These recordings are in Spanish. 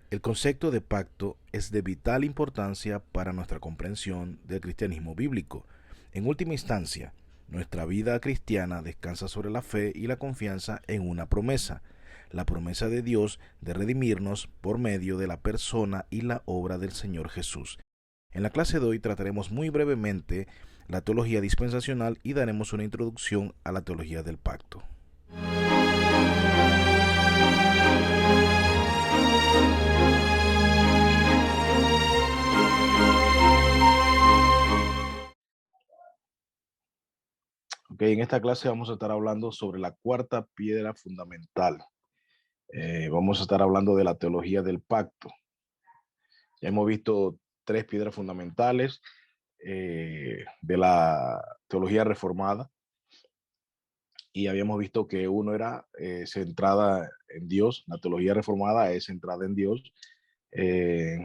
El concepto de pacto es de vital importancia para nuestra comprensión del cristianismo bíblico. En última instancia, nuestra vida cristiana descansa sobre la fe y la confianza en una promesa, la promesa de Dios de redimirnos por medio de la persona y la obra del Señor Jesús. En la clase de hoy trataremos muy brevemente la teología dispensacional y daremos una introducción a la teología del pacto. Ok, en esta clase vamos a estar hablando sobre la cuarta piedra fundamental. Vamos a estar hablando de la teología del pacto. Ya hemos visto tres piedras fundamentales de la teología reformada y habíamos visto que uno era centrada en Dios, la teología reformada es centrada en Dios. Eh,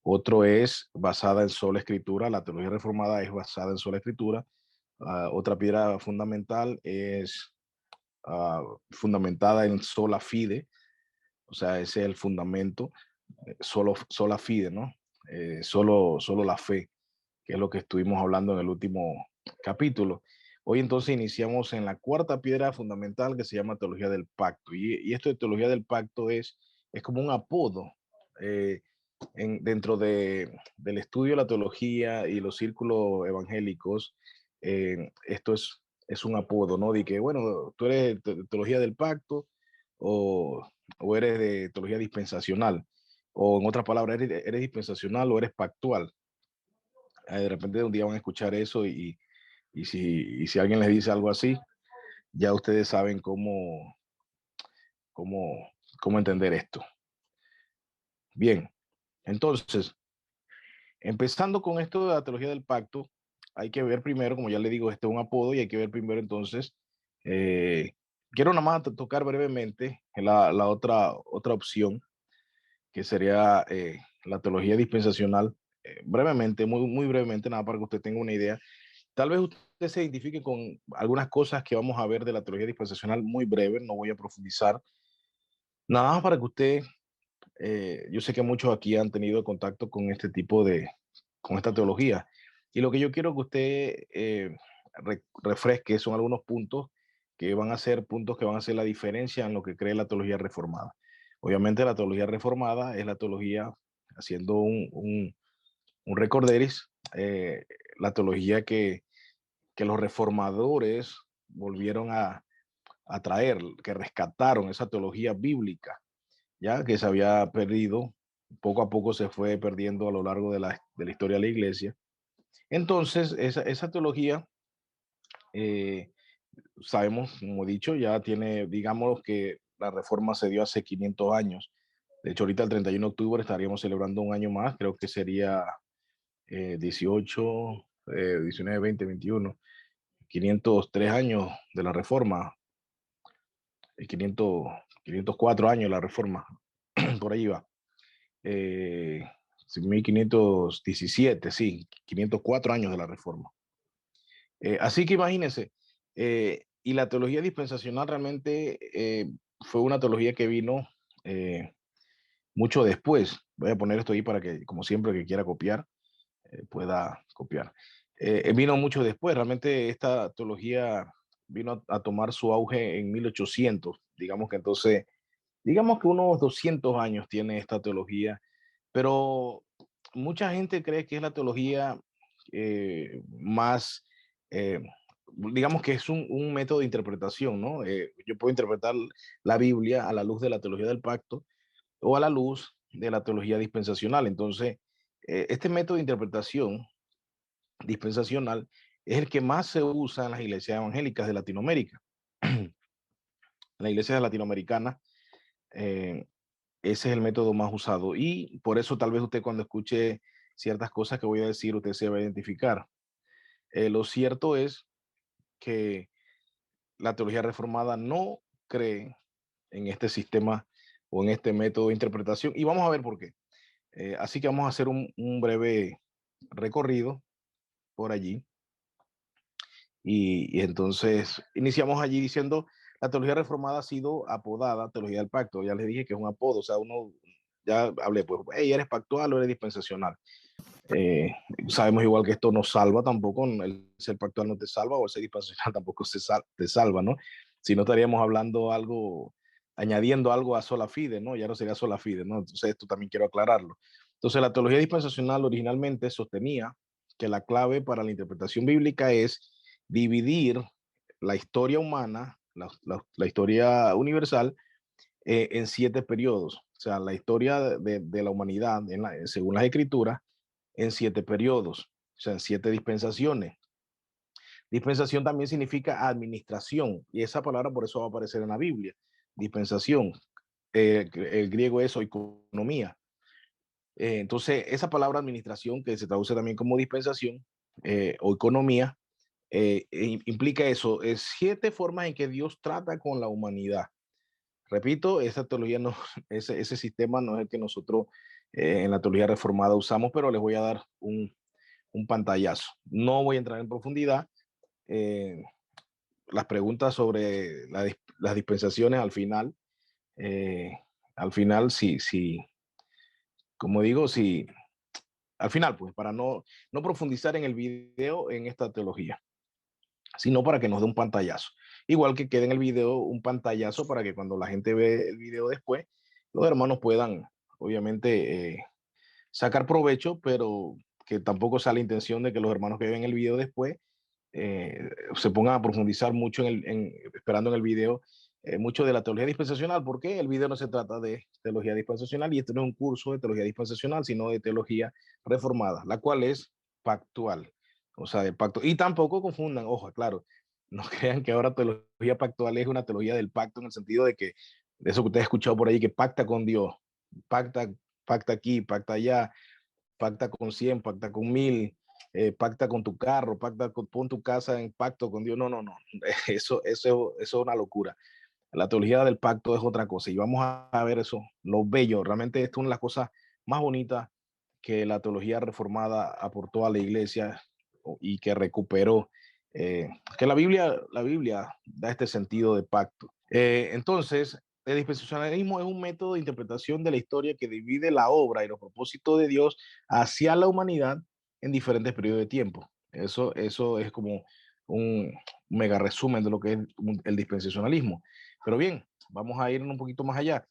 Otro es basada en sola escritura, la teología reformada es basada en sola escritura. Otra piedra fundamental es fundamentada en sola fide, o sea, ese es el fundamento, sola fide, ¿no? Solo la fe, que es lo que estuvimos hablando en el último capítulo. Hoy entonces iniciamos en la cuarta piedra fundamental que se llama teología del pacto. Y esto de teología del pacto es como un apodo. eh, del estudio de la teología y los círculos evangélicos, esto es un apodo, ¿no? De que, bueno, tú eres de teología del pacto o eres de teología dispensacional, o en otras palabras, eres dispensacional o eres pactual. De repente un día van a escuchar eso y si alguien les dice algo así, ya ustedes saben cómo, cómo entender esto. Bien, entonces, empezando con esto de la teología del pacto, hay que ver primero, como ya le digo, este es un apodo y hay que ver primero entonces, eh, quiero nada más tocar brevemente la otra opción, que sería la teología dispensacional, brevemente, muy brevemente, nada para que usted tenga una idea. Tal vez usted se identifique con algunas cosas que vamos a ver de la teología dispensacional muy breve, no voy a profundizar, nada más para que usted, yo sé que muchos aquí han tenido contacto con este tipo con esta teología. Y lo que yo quiero que usted refresque son algunos puntos que van a ser puntos que van a hacer la diferencia en lo que cree la teología reformada. Obviamente la teología reformada es la teología, haciendo un recorderis, la teología que los reformadores volvieron a traer, que rescataron esa teología bíblica, ya que se había perdido, poco a poco se fue perdiendo a lo largo de la historia de la iglesia. Entonces, esa teología, eh, sabemos, como he dicho, ya tiene, digamos que la reforma se dio hace 500 años. De hecho, ahorita el 31 de octubre estaríamos celebrando un año más, creo que sería 18, 19, 20, 21, 503 años de la reforma, 500, 504 años de la reforma, por ahí va. eh, 1517, sí, 504 años de la reforma. Así que imagínense, y la teología dispensacional realmente fue una teología que vino mucho después. Voy a poner esto ahí para que, como siempre, que quiera copiar, pueda copiar. Vino mucho después, realmente esta teología vino a tomar su auge en 1800, digamos que entonces, digamos que unos 200 años tiene esta teología, pero mucha gente cree que es la teología más, eh, digamos que es un método de interpretación, ¿no? Yo puedo interpretar la Biblia a la luz de la teología del pacto o a la luz de la teología dispensacional. Entonces, este método de interpretación dispensacional es el que más se usa en las iglesias evangélicas de Latinoamérica. En las iglesias latinoamericanas, eh, ese es el método más usado y por eso tal vez usted cuando escuche ciertas cosas que voy a decir, usted se va a identificar. Lo cierto es que la teología reformada no cree en este sistema o en este método de interpretación y vamos a ver por qué. Así que vamos a hacer un breve recorrido por allí y entonces iniciamos allí diciendo la teología reformada ha sido apodada teología del pacto. Ya les dije que es un apodo, o sea, uno ya hablé, pues, hey, ¿eres pactual o eres dispensacional? Eh, Sabemos igual que esto no salva tampoco, el ser pactual no te salva, o el ser dispensacional tampoco te salva, ¿no? Si no estaríamos hablando algo, añadiendo algo a sola fide, ¿no? Ya no sería sola fide, ¿no? Entonces esto también quiero aclararlo. Entonces la teología dispensacional originalmente sostenía que la clave para la interpretación bíblica es dividir la historia humana, la historia universal, en 7 periodos. O sea, la historia de la humanidad, según las escrituras, en 7 periodos, o sea, en 7 dispensaciones. Dispensación también significa administración, y esa palabra por eso va a aparecer en la Biblia. Dispensación, el griego es oikonomía. Entonces, esa palabra administración, que se traduce también como dispensación o economía, implica eso, es 7 formas en que Dios trata con la humanidad. Repito, esa teología no, ese sistema no es el que nosotros en la teología reformada usamos, pero les voy a dar un pantallazo. No voy a entrar en profundidad. eh, las preguntas sobre las dispensaciones eh, al final, sí, como digo, sí, al final, pues, para no profundizar en el video en esta teología, sino para que nos dé un pantallazo. Igual que quede en el video un pantallazo para que cuando la gente ve el video después, los hermanos puedan, obviamente, sacar provecho, pero que tampoco sea la intención de que los hermanos que ven el video después se pongan a profundizar mucho esperando en el video mucho de la teología dispensacional, porque el video no se trata de teología dispensacional y este no es un curso de teología dispensacional, sino de teología reformada, la cual es pactual, o sea, de pacto. Y tampoco confundan, ojo, claro, no crean que ahora teología pactual es una teología del pacto en el sentido de eso que ustedes han escuchado por ahí, que pacta con Dios, pacta, pacta aquí, pacta allá, pacta con 100, pacta con 1000, pacta con tu carro, pon tu casa en pacto con Dios. No, no, no. Eso es una locura. La teología del pacto es otra cosa y vamos a ver eso, lo bello. Realmente esto es una de las cosas más bonitas que la teología reformada aportó a la iglesia y que recuperó. Que la Biblia da este sentido de pacto. Entonces, el dispensacionalismo es un método de interpretación de la historia que divide la obra y los propósitos de Dios hacia la humanidad en diferentes periodos de tiempo. Eso es como un mega resumen de lo que es el dispensacionalismo. Pero bien, vamos a ir un poquito más allá.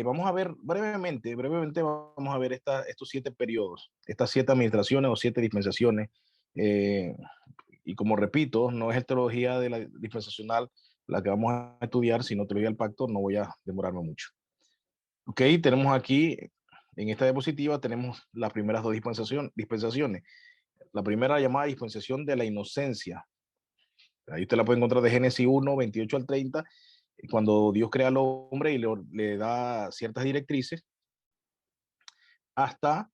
Vamos a ver brevemente vamos a ver estos 7 periodos, estas 7 administraciones o 7 dispensaciones. Eh, y como repito, no es teología de la dispensacional la que vamos a estudiar, sino teología del pacto, no voy a demorarme mucho. Ok, tenemos aquí, en esta diapositiva, tenemos las primeras dos dispensaciones. La primera llamada dispensación de la inocencia. Ahí usted la puede encontrar de Génesis 1, 28 al 30, cuando Dios crea al hombre y le da ciertas directrices, hasta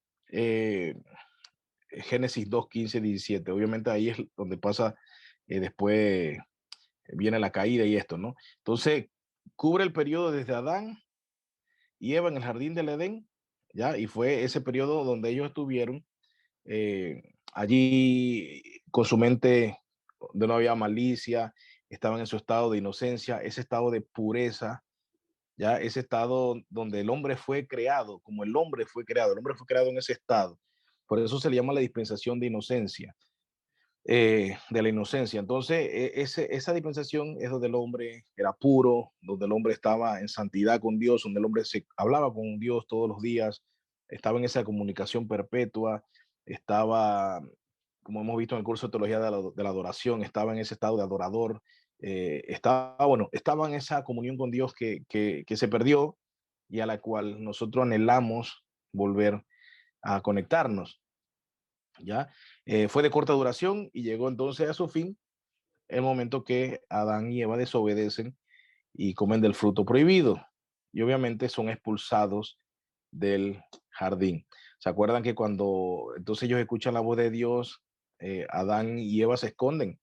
Génesis 2, 15, 17. Obviamente ahí es donde pasa después viene la caída y esto, ¿no? Entonces, cubre el periodo desde Adán y Eva en el jardín del Edén, ¿ya? Y fue ese periodo donde ellos estuvieron allí con su mente, donde no había malicia, estaban en su estado de inocencia, ese estado de pureza, ¿ya? Ese estado donde el hombre fue creado, como el hombre fue creado en ese estado. Por eso se le llama la dispensación de inocencia. De la inocencia. Entonces, esa dispensación es donde el hombre era puro, donde el hombre estaba en santidad con Dios, donde el hombre se hablaba con Dios todos los días, estaba en esa comunicación perpetua, estaba, como hemos visto en el curso de teología de la adoración, estaba en ese estado de adorador, estaba en esa comunión con Dios que se perdió y a la cual nosotros anhelamos volver a conectarnos. ¿Ya? Fue de corta duración y llegó entonces a su fin el momento que Adán y Eva desobedecen y comen del fruto prohibido y obviamente son expulsados del jardín. ¿Se acuerdan que cuando entonces ellos escuchan la voz de Dios, Adán y Eva se esconden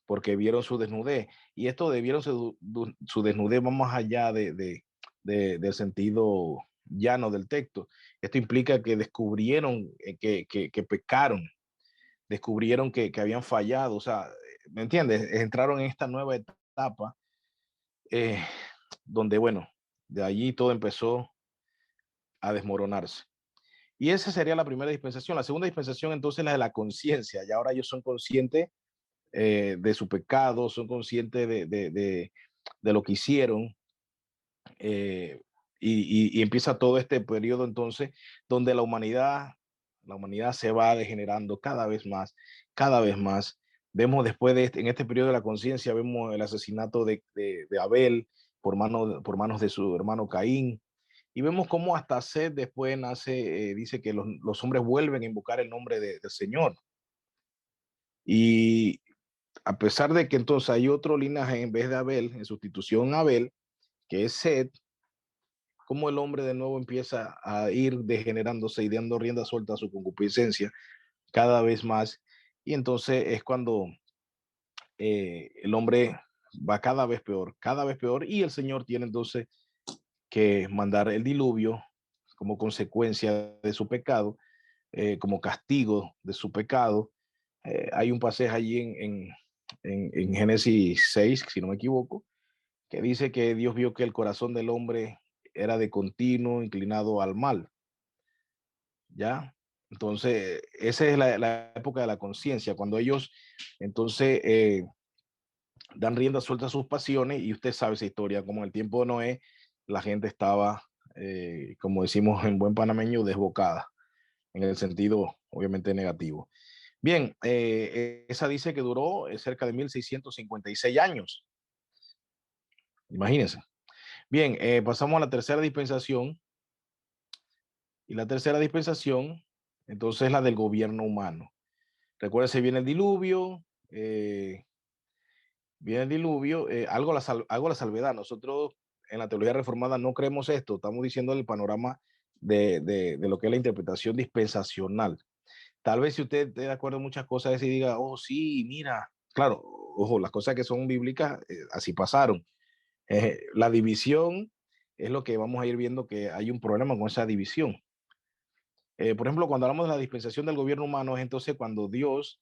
porque vieron su desnudez? Y esto de vieron su desnudez va más allá del sentido llano del texto. Esto implica que descubrieron que pecaron, descubrieron que habían fallado, o sea, ¿me entiendes? Entraron en esta nueva etapa eh, donde, bueno, de allí todo empezó a desmoronarse. Y esa sería la primera dispensación. La segunda dispensación, entonces, la de la conciencia. Y ahora ellos son conscientes de su pecado, son conscientes de lo que hicieron. eh, y empieza todo este periodo, entonces, donde la humanidad se va degenerando cada vez más. Vemos después en este periodo de la conciencia, vemos el asesinato de Abel por manos de su hermano Caín. Y vemos cómo hasta Seth después nace, dice que los hombres vuelven a invocar el nombre del Señor. Y a pesar de que entonces hay otro linaje en vez de Abel, en sustitución a Abel, que es Seth, como el hombre de nuevo empieza a ir degenerándose y dando rienda suelta a su concupiscencia cada vez más. Y entonces es cuando el hombre va cada vez peor, y el Señor tiene entonces que mandar el diluvio como consecuencia de su pecado, como castigo de su pecado. Hay un pasaje allí en Génesis 6, si no me equivoco, que dice que Dios vio que el corazón del hombre era de continuo inclinado al mal, ¿ya? Entonces, esa es la época de la conciencia, cuando ellos entonces dan rienda suelta a sus pasiones, y usted sabe esa historia, como en el tiempo de Noé, la gente estaba, como decimos en buen panameño, desbocada, en el sentido obviamente negativo. Bien, esa dice que duró cerca de 1656 años, imagínense. Bien, pasamos a la tercera dispensación, y la tercera dispensación, entonces, es la del gobierno humano. Recuérdense, viene el diluvio, hago la salvedad. Nosotros en la teología reformada no creemos esto, estamos diciendo el panorama de lo que es la interpretación dispensacional. Tal vez si usted esté de acuerdo en muchas cosas y diga, oh, sí, mira, claro, ojo, las cosas que son bíblicas, así pasaron. La división es lo que vamos a ir viendo, que hay un problema con esa división. Por ejemplo, cuando hablamos de la dispensación del gobierno humano, es entonces cuando Dios,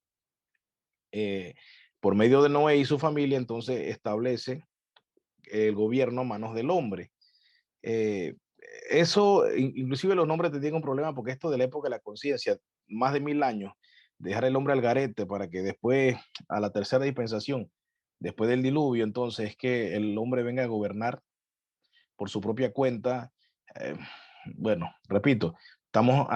eh, por medio de Noé y su familia, entonces establece el gobierno a manos del hombre. Eh, Eso, inclusive los nombres te tienen un problema, porque esto de la época de la conciencia, más de 1000 años, dejar el hombre al garete para que después, a la tercera dispensación, después del diluvio, entonces es que el hombre venga a gobernar por su propia cuenta. Eh, bueno, repito, estamos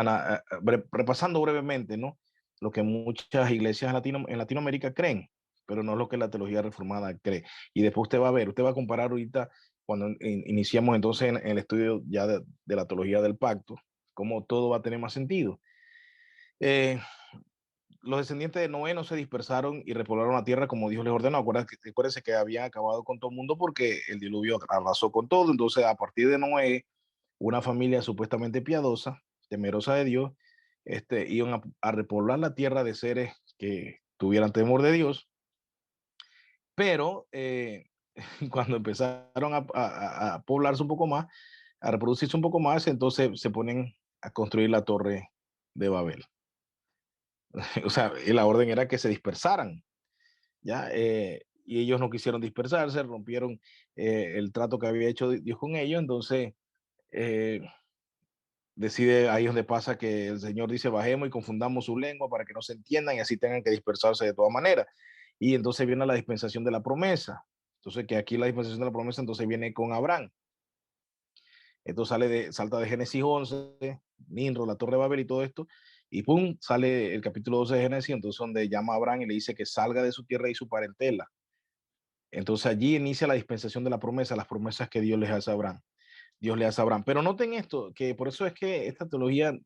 repasando brevemente, ¿no? Lo que muchas iglesias en Latinoamérica creen, pero no es lo que la teología reformada cree. Y después usted va a ver, usted va a comparar ahorita cuando iniciamos entonces en el estudio ya de la teología del pacto, cómo todo va a tener más sentido. Eh, los descendientes de Noé no se dispersaron y repoblaron la tierra como Dios les ordenó. Acuérdense que habían acabado con todo el mundo porque el diluvio arrasó con todo. Entonces, a partir de Noé, una familia supuestamente piadosa, temerosa de Dios, iban a repoblar la tierra de seres que tuvieran temor de Dios. Pero cuando empezaron a poblarse un poco más, a reproducirse un poco más, entonces se ponen a construir la torre de Babel. O sea, y la orden era que se dispersaran, ¿ya? Y ellos no quisieron dispersarse, rompieron el trato que había hecho Dios con ellos. Entonces eh, decide, ahí es donde pasa que el Señor dice, bajemos y confundamos su lengua para que no se entiendan y así tengan que dispersarse de todas maneras. Y entonces viene la dispensación de la promesa. Entonces, que aquí la dispensación de la promesa entonces viene con Abraham. Esto salta de Génesis 11, Ninro, la Torre de Babel y todo esto, y pum, sale el capítulo 12 de Génesis, entonces donde llama a Abraham y le dice que salga de su tierra y su parentela. Entonces allí inicia la dispensación de la promesa, las promesas que Dios les hace a Abraham. Dios le hace a Abraham. Pero noten esto, que por eso es que esta teología,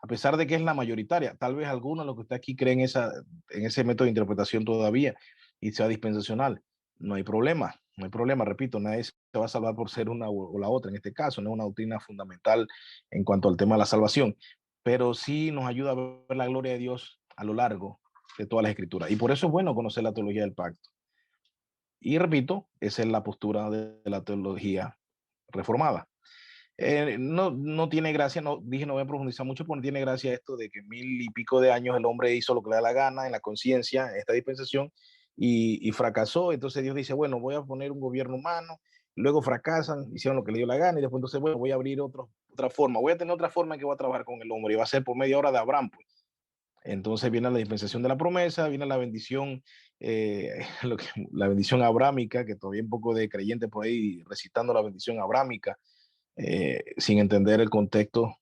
a pesar de que es la mayoritaria, tal vez algunos de los que está aquí creen en ese método de interpretación todavía y sea dispensacional. No hay problema, no hay problema, repito, nadie se va a salvar por ser una o la otra en este caso, no es una doctrina fundamental en cuanto al tema de la salvación, pero sí nos ayuda a ver la gloria de Dios a lo largo de todas las escrituras. Y por eso es bueno conocer la teología del pacto. Y repito, esa es la postura de la teología reformada. No tiene gracia, no dije, no voy a profundizar mucho, porque no tiene gracia esto de que 1000 y pico de años el hombre hizo lo que le da la gana en la conciencia, en esta dispensación, y fracasó. Entonces Dios dice, bueno, voy a poner un gobierno humano, luego fracasan, hicieron lo que le dio la gana, y después entonces, bueno, voy a abrir otros otra forma, voy a tener otra forma en que voy a trabajar con el hombre y va a ser por media hora de Abraham, pues. Entonces viene la dispensación de la promesa, viene la bendición, la bendición abrámica, que todavía hay un poco de creyente por ahí recitando la bendición abrámica, sin entender el contexto.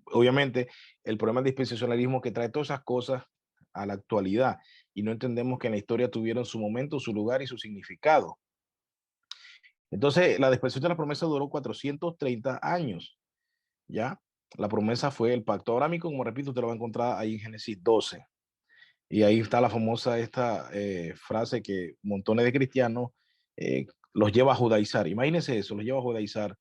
Obviamente, el problema del dispensacionalismo es que trae todas esas cosas a la actualidad y no entendemos que en la historia tuvieron su momento, su lugar y su significado. Entonces, la dispensación de la promesa duró 430 años, ¿ya? La promesa fue el pacto abrámico, como repito, usted lo va a encontrar ahí en Génesis 12. Y ahí está la famosa esta frase que montones de cristianos los lleva a judaizar. Imagínense eso, los lleva a judaizar.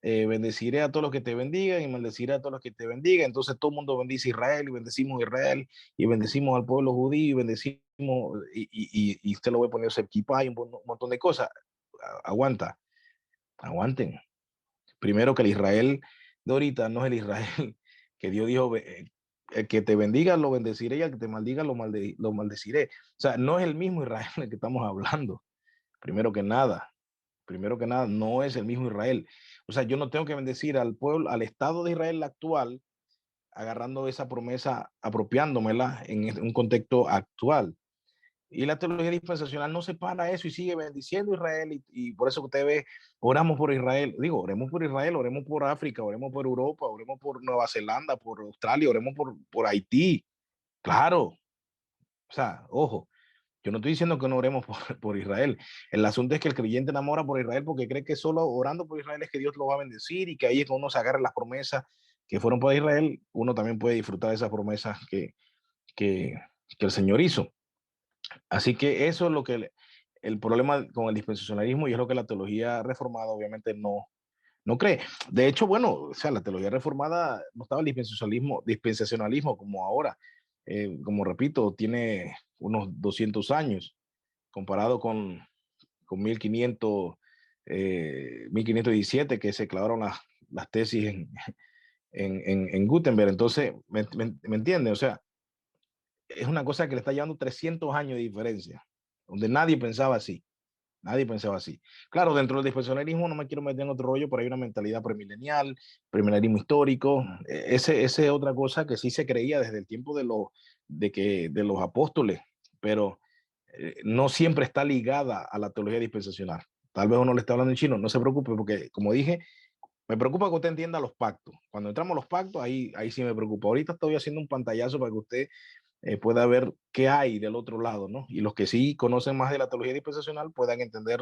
Bendeciré a todos los que te bendigan y maldeciré a todos los que te bendigan. Entonces todo el mundo bendice a Israel y bendecimos a Israel y bendecimos al pueblo judío y bendecimos y usted lo va a poner equipa y un montón de cosas. Aguanta, aguanten. Primero que el Israel de ahorita no es el Israel que Dios dijo, el que te bendiga lo bendeciré y el que te maldiga lo maldeciré. O sea, no es el mismo Israel del que estamos hablando. Primero que nada, no es el mismo Israel. O sea, yo no tengo que bendecir al pueblo, al Estado de Israel actual, agarrando esa promesa, apropiándomela en un contexto actual. Y la teología dispensacional no se para eso y sigue bendiciendo a Israel. Y por eso que usted ve, oramos por Israel. Digo, oremos por Israel, oremos por África, oremos por Europa, oremos por Nueva Zelanda, por Australia, oremos por Haití. Claro, o sea, ojo, yo no estoy diciendo que no oremos por Israel. El asunto es que el creyente enamora por Israel porque cree que solo orando por Israel es que Dios lo va a bendecir y que ahí es que uno se agarra las promesas que fueron para Israel. Uno también puede disfrutar de esas promesas que, que el Señor hizo. Así que eso es lo que el problema con el dispensacionalismo y es lo que la teología reformada obviamente no cree. De hecho, bueno, o sea, la teología reformada no estaba el dispensacionalismo como ahora. Como repito, tiene unos 200 años comparado con 1500, 1517 que se clavaron las tesis en Gutenberg. Entonces, ¿me entiende? O sea, es una cosa que le está llevando 300 años de diferencia, donde nadie pensaba así. Nadie pensaba así. Claro, dentro del dispensacionalismo no me quiero meter en otro rollo, pero hay una mentalidad premilenial, premilenialismo histórico. Ese es otra cosa que sí se creía desde el tiempo de los apóstoles, pero no siempre está ligada a la teología dispensacional. Tal vez uno le está hablando en chino, no se preocupe, porque como dije, me preocupa que usted entienda los pactos. Cuando entramos a los pactos, ahí sí me preocupa. Ahorita estoy haciendo un pantallazo para que usted pueda ver qué hay del otro lado, ¿no? Y los que sí conocen más de la teología dispensacional puedan entender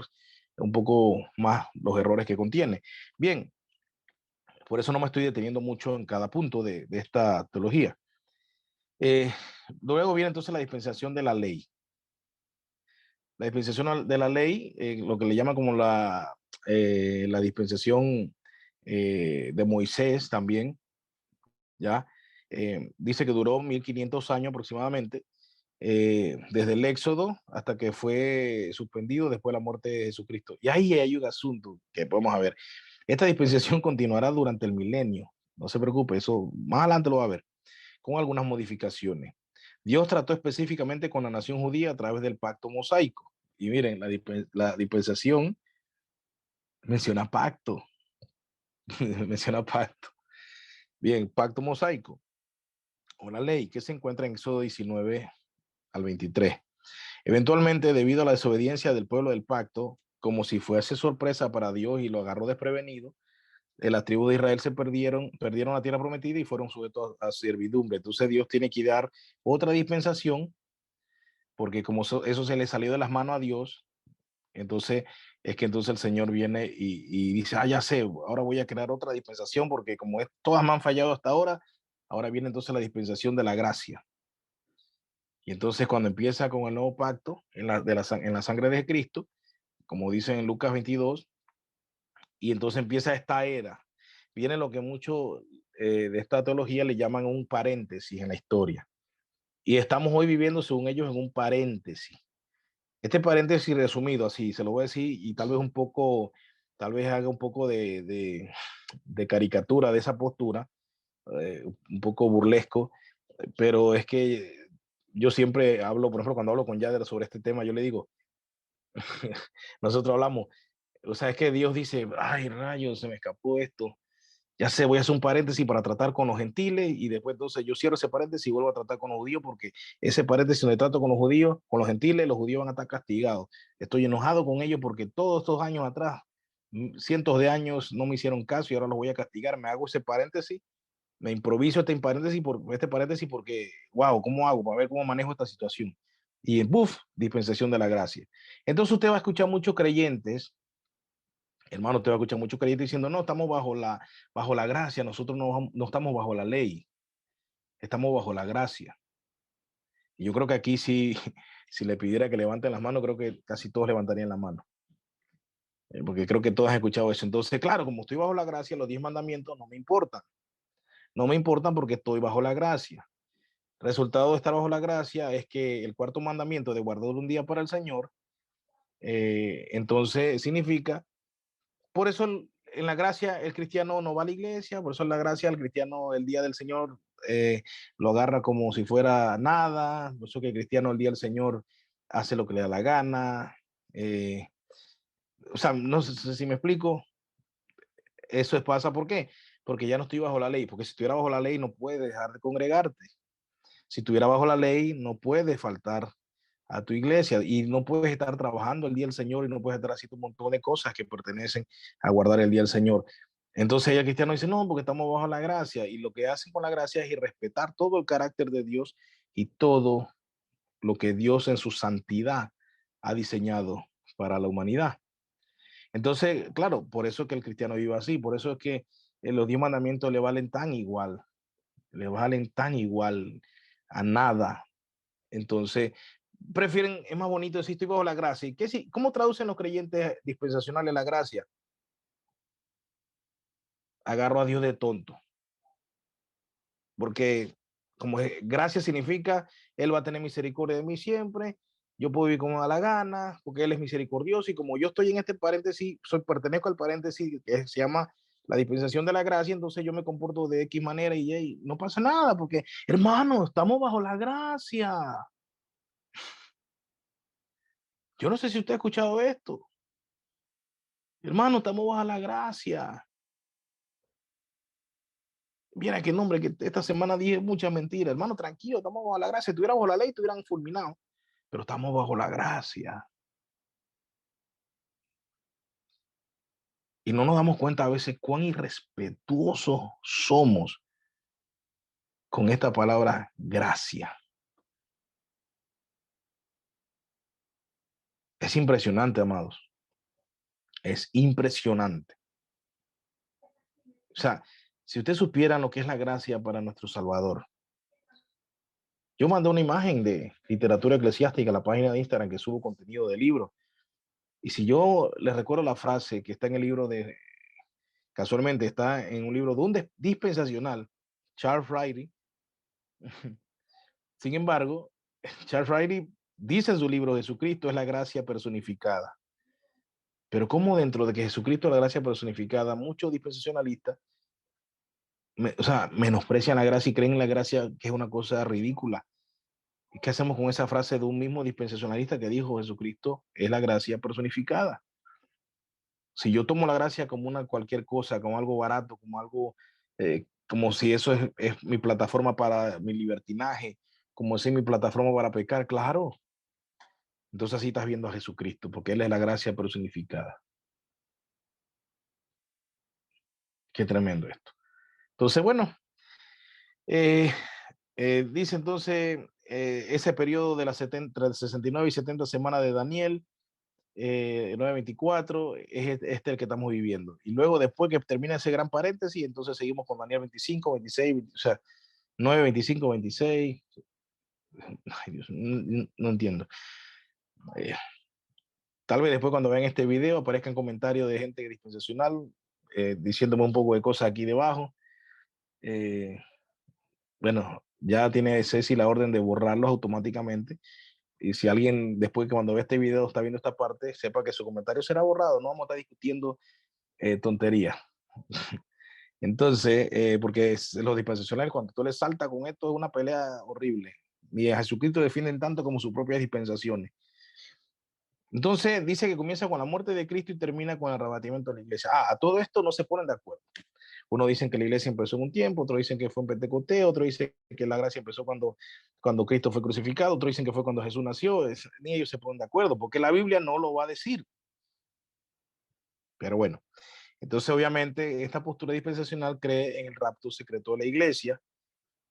un poco más los errores que contiene. Bien, por eso no me estoy deteniendo mucho en cada punto de esta teología. Eh, Luego viene entonces la dispensación de la ley. La dispensación de la ley, lo que le llama como la dispensación de Moisés también, ¿ya? Dice que duró 1500 años aproximadamente, desde el Éxodo hasta que fue suspendido después de la muerte de Jesucristo. Y ahí hay un asunto que podemos ver. Esta dispensación continuará durante el milenio. No se preocupe, eso más adelante lo va a ver, con algunas modificaciones. Dios trató específicamente con la nación judía a través del pacto mosaico. Y miren, la dispensación menciona pacto, menciona pacto. Bien, pacto mosaico o la ley que se encuentra en Éxodo 19 al 23. Eventualmente, debido a la desobediencia del pueblo del pacto, como si fuese sorpresa para Dios y lo agarró desprevenido, las tribus de Israel perdieron la tierra prometida y fueron sujetos a servidumbre. Entonces Dios tiene que dar otra dispensación, porque como eso se le salió de las manos a Dios, entonces es que entonces el Señor viene y dice, ya sé, ahora voy a crear otra dispensación, porque como todas me han fallado hasta ahora viene entonces la dispensación de la gracia. Y entonces cuando empieza con el nuevo pacto en la sangre de Cristo, como dice en Lucas 22, y entonces empieza esta era. Viene lo que muchos de esta teología le llaman un paréntesis en la historia. Y estamos hoy viviendo, según ellos, en un paréntesis. Este paréntesis resumido, así, se lo voy a decir, y tal vez tal vez haga un poco de caricatura de esa postura, un poco burlesco, pero es que yo siempre hablo, por ejemplo, cuando hablo con Yader sobre este tema, yo le digo, nosotros hablamos, o sea, es que Dios dice, ay, rayos, se me escapó esto. Ya sé, voy a hacer un paréntesis para tratar con los gentiles y después entonces yo cierro ese paréntesis y vuelvo a tratar con los judíos porque ese paréntesis donde trato con los judíos, con los gentiles, los judíos van a estar castigados. Estoy enojado con ellos porque todos estos años atrás, cientos de años no me hicieron caso y ahora los voy a castigar. Me hago ese paréntesis, me improviso este paréntesis porque, wow, ¿cómo hago? Para ver cómo manejo esta situación. Y buf, dispensación de la gracia. Entonces usted va a escuchar muchos creyentes. Hermano, te va a escuchar muchos creyentes diciendo, no, estamos bajo la gracia, nosotros no estamos bajo la ley, estamos bajo la gracia. Y yo creo que aquí sí, si le pidiera que levanten las manos, creo que casi todos levantarían la mano, porque creo que todos han escuchado eso. Entonces, claro, como estoy bajo la gracia, los 10 mandamientos no me importan, no me importan porque estoy bajo la gracia. Resultado de estar bajo la gracia es que el cuarto mandamiento de guardar un día para el Señor, entonces significa. Por eso en la gracia el cristiano no va a la iglesia, por eso en la gracia el cristiano el día del Señor lo agarra como si fuera nada, por eso que el cristiano el día del Señor hace lo que le da la gana. eh, o sea, no sé si me explico, eso pasa, ¿por qué? Porque ya no estoy bajo la ley, porque si estuviera bajo la ley no puedes dejar de congregarte. Si estuviera bajo la ley no puedes faltar a tu iglesia y no puedes estar trabajando el día del Señor y no puedes estar haciendo un montón de cosas que pertenecen a guardar el día del Señor. Entonces el cristiano dice, no, porque estamos bajo la gracia y lo que hacen con la gracia es irrespetar todo el carácter de Dios y todo lo que Dios en su santidad ha diseñado para la humanidad. Entonces, claro, por eso es que el cristiano vive así, por eso es que los 10 mandamientos le valen tan igual a nada. Entonces, prefieren, es más bonito decir estoy bajo la gracia. ¿Y qué, cómo traducen los creyentes dispensacionales la gracia? Agarro a Dios de tonto. Porque como gracia significa, Él va a tener misericordia de mí siempre, yo puedo vivir como me da la gana, porque Él es misericordioso, y como yo estoy en este paréntesis, pertenezco al paréntesis que se llama la dispensación de la gracia, entonces yo me comporto de X manera y no pasa nada, porque hermano, estamos bajo la gracia. Yo no sé si usted ha escuchado esto. Hermano, estamos bajo la gracia. Mira qué nombre, que esta semana dije muchas mentiras. Hermano, tranquilo, estamos bajo la gracia. Si estuviera bajo la ley, estuvieran fulminado. Pero estamos bajo la gracia. Y no nos damos cuenta a veces cuán irrespetuosos somos con esta palabra gracia. Es impresionante, amados. Es impresionante. O sea, si usted supiera lo que es la gracia para nuestro Salvador. Yo mandé una imagen de literatura eclesiástica a la página de Instagram que subo contenido de libros. Y si yo les recuerdo la frase que está en el libro de, casualmente está en un libro de un dispensacional, Charles Riley. Sin embargo, Charles Riley dice en su libro, Jesucristo es la gracia personificada. Pero como dentro de que Jesucristo es la gracia personificada, muchos dispensacionalistas, o sea, menosprecian la gracia y creen en la gracia que es una cosa ridícula. ¿Y qué hacemos con esa frase de un mismo dispensacionalista que dijo Jesucristo es la gracia personificada? Si yo tomo la gracia como una cualquier cosa, como algo barato, como algo, como si eso es mi plataforma para mi libertinaje, como si es mi plataforma para pecar, claro. Entonces así estás viendo a Jesucristo, porque Él es la gracia personificada. Qué tremendo esto. Entonces, bueno, eh, dice entonces ese periodo de las 69 y 70 semanas de Daniel, 9:24, es este el que estamos viviendo. Y luego, después que termina ese gran paréntesis, entonces seguimos con Daniel 25, 26, 20, o sea, 9, 25, 26. Ay, Dios, no entiendo. Eh, Tal vez después cuando vean este video aparezcan comentarios de gente dispensacional diciéndome un poco de cosas aquí debajo. Eh, bueno, ya tiene Ceci la orden de borrarlos automáticamente. Y si alguien después que cuando ve este video está viendo esta parte, sepa que su comentario será borrado. No vamos a estar discutiendo tonterías. Entonces, porque los dispensacionales, cuando tú les saltas con esto, es una pelea horrible. Ni a Jesucristo defienden tanto como sus propias dispensaciones. Entonces, dice que comienza con la muerte de Cristo y termina con el arrebatamiento de la iglesia. A todo esto no se ponen de acuerdo. Uno dicen que la iglesia empezó en un tiempo, otros dicen que fue en Pentecostés, otros dicen que la gracia empezó cuando Cristo fue crucificado, otros dicen que fue cuando Jesús nació. Ni ellos se ponen de acuerdo, porque la Biblia no lo va a decir. Pero bueno, entonces obviamente esta postura dispensacional cree en el rapto secreto de la iglesia.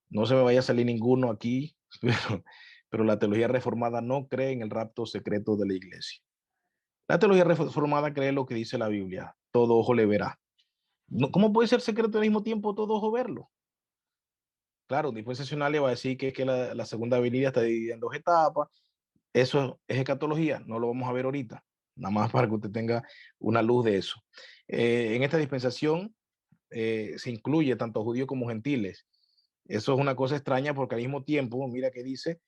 No se me vaya a salir ninguno aquí, pero la teología reformada no cree en el rapto secreto de la iglesia. La teología reformada cree lo que dice la Biblia, todo ojo le verá. No, ¿cómo puede ser secreto al mismo tiempo todo ojo verlo? Claro, dispensacional le va a decir que la segunda venida está dividida en dos etapas. Eso es escatología, no lo vamos a ver ahorita, nada más para que usted tenga una luz de eso. En esta dispensación se incluye tanto judíos como gentiles. Eso es una cosa extraña porque al mismo tiempo, mira que dice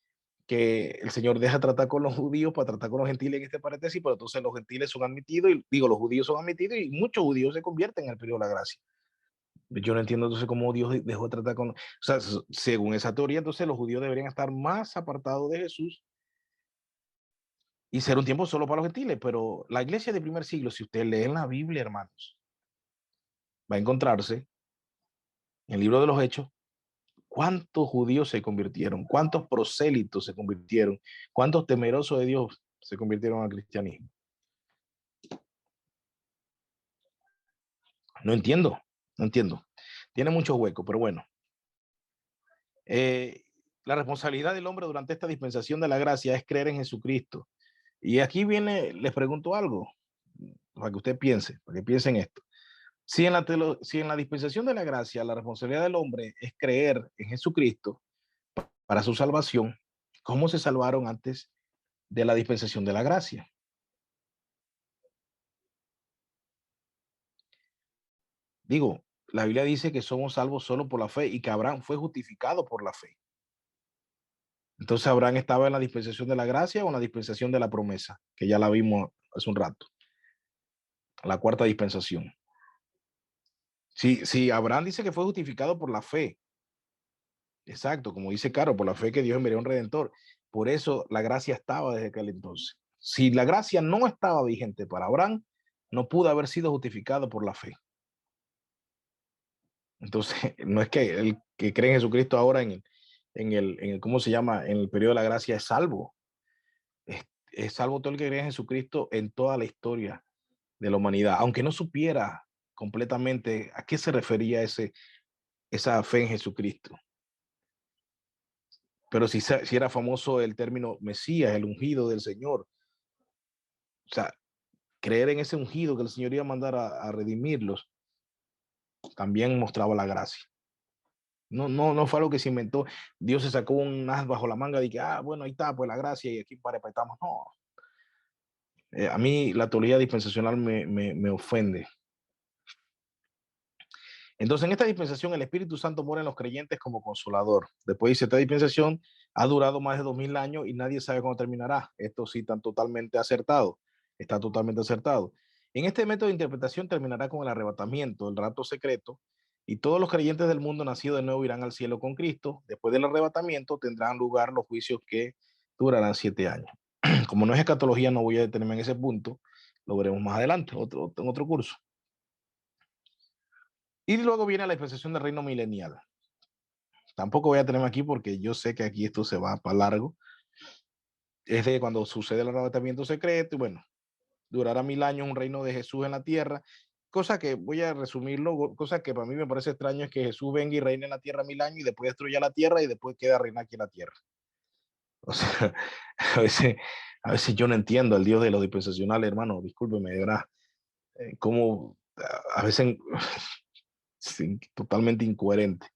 que el Señor deja tratar con los judíos para tratar con los gentiles en este paréntesis, pero entonces los gentiles son admitidos, y digo, los judíos son admitidos y muchos judíos se convierten en el periodo de la gracia. Yo no entiendo entonces cómo Dios dejó de tratar con... O sea, según esa teoría, entonces los judíos deberían estar más apartados de Jesús y ser un tiempo solo para los gentiles, pero la iglesia del primer siglo, si usted lee en la Biblia, hermanos, va a encontrarse en el libro de los Hechos cuántos judíos se convirtieron, cuántos prosélitos se convirtieron, cuántos temerosos de Dios se convirtieron al cristianismo. No entiendo, no entiendo. Tiene mucho hueco, pero bueno. Eh, la responsabilidad del hombre durante esta dispensación de la gracia es creer en Jesucristo. Y aquí viene, les pregunto algo, para que usted piense, para que piensen esto. Si en la dispensación de la gracia la responsabilidad del hombre es creer en Jesucristo para su salvación, ¿cómo se salvaron antes de la dispensación de la gracia? Digo, la Biblia dice que somos salvos solo por la fe y que Abraham fue justificado por la fe. Entonces Abraham estaba en la dispensación de la gracia o en la dispensación de la promesa, que ya la vimos hace un rato, la cuarta dispensación. Si Abraham dice que fue justificado por la fe, exacto, como dice Caro, por la fe que Dios envió un redentor. Por eso la gracia estaba desde aquel entonces. Si la gracia no estaba vigente para Abraham, no pudo haber sido justificado por la fe. Entonces, no es que el que cree en Jesucristo ahora en el ¿cómo se llama? En el periodo de la gracia es salvo. Es salvo todo el que cree en Jesucristo en toda la historia de la humanidad, aunque no supiera completamente a qué se refería esa fe en Jesucristo. Pero si era famoso el término Mesías, el ungido del Señor. O sea, creer en ese ungido que el Señor iba a mandar a redimirlos, también mostraba la gracia. No fue algo que se inventó. Dios se sacó un as bajo la manga de que, bueno, ahí está, pues la gracia y aquí parepetamos. No. A mí la teología dispensacional me ofende. Entonces, en esta dispensación, el Espíritu Santo mora en los creyentes como consolador. Después dice, esta dispensación ha durado más de 2000 años y nadie sabe cuándo terminará. Esto sí está totalmente acertado. Está totalmente acertado. En este método de interpretación terminará con el arrebatamiento, el rapto secreto, y todos los creyentes del mundo nacidos de nuevo irán al cielo con Cristo. Después del arrebatamiento tendrán lugar los juicios que durarán 7 años. Como no es escatología, no voy a detenerme en ese punto. Lo veremos más adelante, en otro curso. Y luego viene la dispensación del reino milenial. Tampoco voy a tenerme aquí porque yo sé que aquí esto se va para largo. Es de cuando sucede el arrebatamiento secreto y bueno, durará 1000 años un reino de Jesús en la tierra. Cosa que voy a resumirlo, cosa que para mí me parece extraño es que Jesús venga y reine en la tierra 1000 años y después destruya la tierra y después queda reinar aquí en la tierra. O sea, a veces, a veces yo no entiendo al Dios de los dispensacionales, hermano, discúlpeme, de verdad, como a veces totalmente incoherente.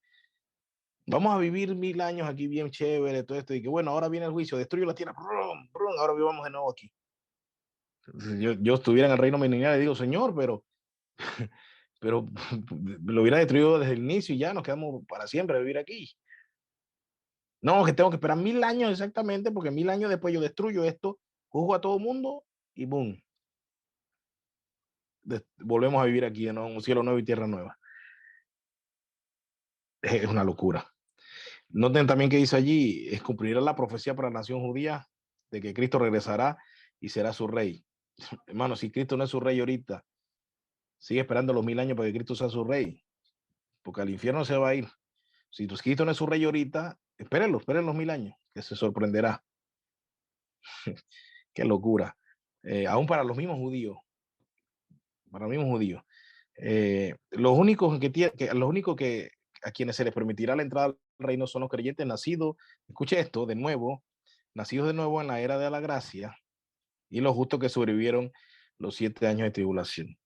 Vamos a vivir 1000 años aquí bien chévere, todo esto, y que bueno, ahora viene el juicio, destruye la tierra, brum, brum, ahora vivamos de nuevo aquí. Yo estuviera en el reino milenial y digo, Señor, pero lo hubiera destruido desde el inicio y ya nos quedamos para siempre a vivir aquí. No, que tengo que esperar 1000 años exactamente, porque 1000 años después yo destruyo esto, juzgo a todo el mundo y boom, volvemos a vivir aquí de nuevo, un cielo nuevo y tierra nueva. Es una locura. Noten también que dice allí, es cumplirá la profecía para la nación judía de que Cristo regresará y será su rey. Hermano, si Cristo no es su rey ahorita, sigue esperando los 1000 años para que Cristo sea su rey. porque al infierno se va a ir. Si tu Cristo no es su rey ahorita, espérenlo, esperen los 1000 años, que se sorprenderá. Qué locura. Aún para los mismos judíos, para los mismos judíos. Los únicos los únicos que a quienes se les permitirá la entrada al reino son los creyentes nacidos, escuche esto, de nuevo, nacidos de nuevo en la era de la gracia, y los justos que sobrevivieron los 7 años de tribulación.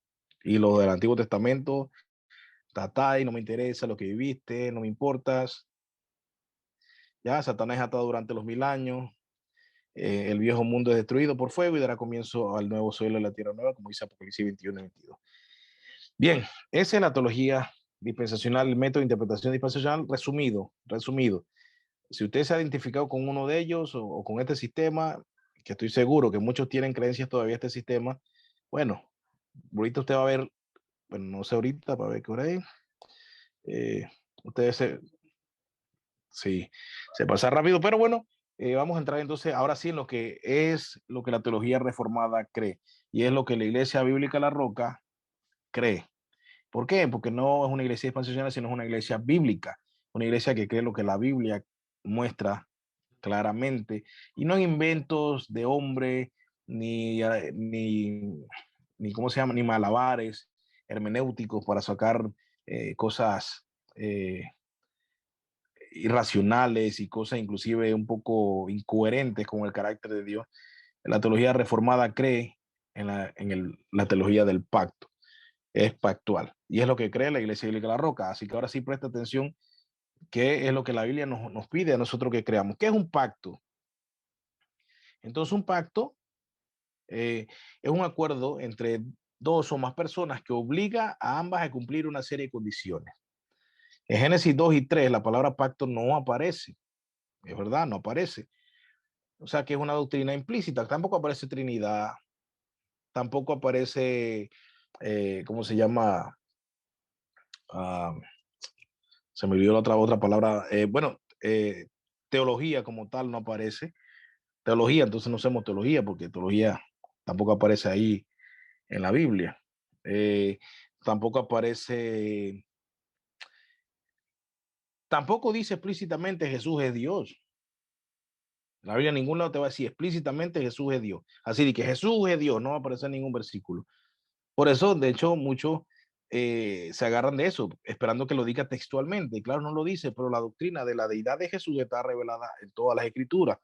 Y los del Antiguo Testamento, tatay, no me interesa lo que viviste, no me importas. Ya, Satanás es atado durante los 1000 años. El viejo mundo es destruido por fuego y dará comienzo al nuevo suelo y la tierra nueva, como dice Apocalipsis 21 y 22. Bien, esa es la teología dispensacional, el método de interpretación dispensacional resumido, resumido. Si usted se ha identificado con uno de ellos o con este sistema, que estoy seguro que muchos tienen creencias todavía este sistema, bueno, ahorita usted va a ver, bueno, no sé ahorita, para ver qué hora es. Ustedes sí, se pasa rápido, pero bueno, vamos a entrar entonces ahora sí en lo que es lo que la teología reformada cree, y es lo que la Iglesia Bíblica La Roca cree. ¿Por qué? Porque no es una iglesia expansional, sino es una iglesia bíblica, una iglesia que cree lo que la Biblia muestra claramente, y no en inventos de hombre, ni ¿cómo se llama? Ni malabares hermenéuticos para sacar cosas eh, irracionales y cosas inclusive un poco incoherentes con el carácter de Dios. La teología reformada cree la teología del pacto, es pactual. Y es lo que cree la Iglesia Bíblica La Roca. Así que ahora sí presta atención, qué es lo que la Biblia nos pide a nosotros que creamos. ¿Qué es un pacto? Entonces, un pacto es un acuerdo entre dos o más personas que obliga a ambas a cumplir una serie de condiciones. En Génesis 2 y 3 la palabra pacto no aparece, es verdad, no aparece. O sea que es una doctrina implícita. Tampoco aparece Trinidad, tampoco aparece, ¿cómo se llama? Ah, se me olvidó la otra palabra. Bueno, teología como tal no aparece. Teología, entonces no hacemos teología porque teología tampoco aparece ahí en la Biblia. Eh, tampoco aparece, tampoco dice explícitamente Jesús es Dios. La Biblia en ningún lado te va a decir explícitamente Jesús es Dios. Así de que Jesús es Dios, no va a aparecer en ningún versículo. Por eso, de hecho, muchos se agarran de eso, esperando que lo diga textualmente. Y claro, no lo dice, pero la doctrina de la deidad de Jesús está revelada en todas las escrituras.